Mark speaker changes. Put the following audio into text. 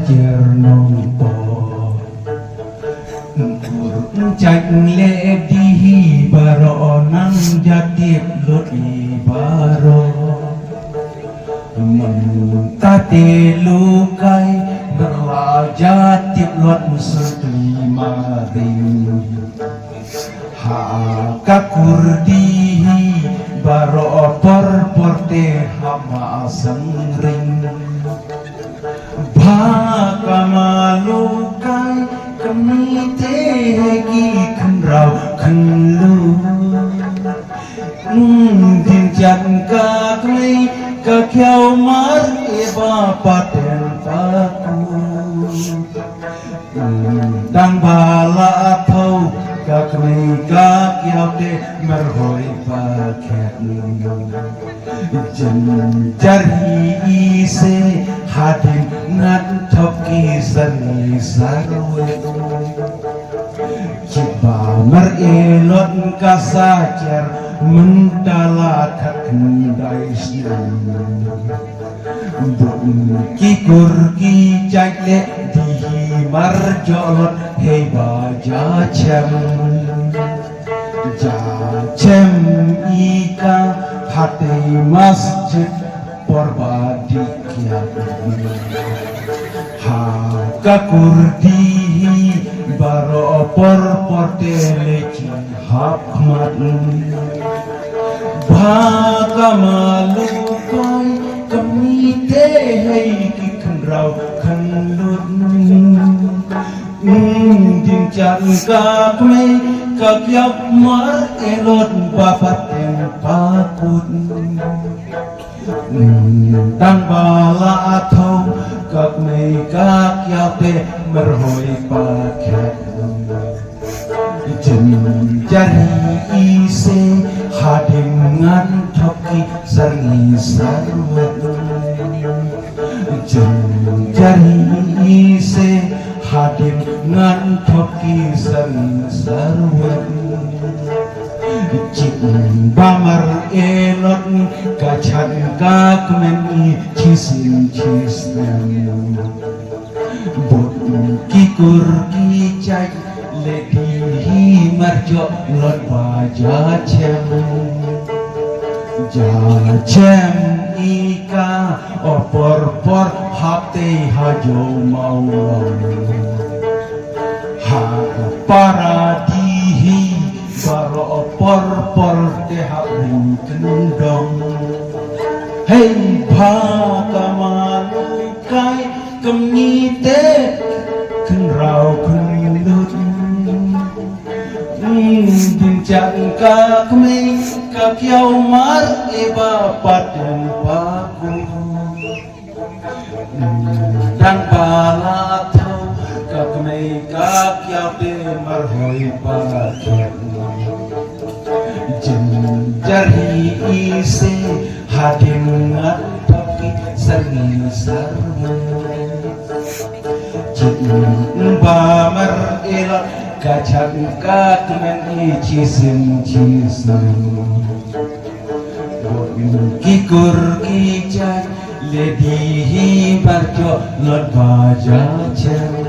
Speaker 1: chernong po chanh lệ đi baro nang jatip lut baro mình ta te lukai berlaja tip lut musli maring ha kakurdi baro porte hama sangring bhaka malukai kamite gi khenrau khenlu din chan ka klei ka khyau mar eba paten paku dang bala thau ka klei ka khyau de mar hoi pa khet jen jari se hadim ngat thoki sani sarwe Ciba mar elot kasajar mentala kendai siang kikur ki jagle di marjolot heba jacem jacem ika hati masjid porbadi kiat ha kakurdi baro porte leci hakmat bhaka malukai kamite hei ki khenrau khenlut din chan ka kmei ka kyap mar elot bapat en pakut dan bala athau các mây các giao tê mơ hồi paket chân jari se hadim ngan thoki sarni sarwet chân jari se hadim ngan thoki sarni sarwet Cik bamar elot kachan kak meni cisim cisnem bot kikur kicai ledi marjo lot baja cem jacem ika opor por hati hajo mau ha paradihi baro por te habring kendong hei bhaka malukai kamite khenrau khenlut din chan ka kmei ka kyau mar eba paten paku dan bala thau ka kmei ka kyau te mar hoi paket jari ise hadim ngat tapi sarni sarmu bamar elot kacang katmen cisim kikur kicai ledihi barjo lot baja cem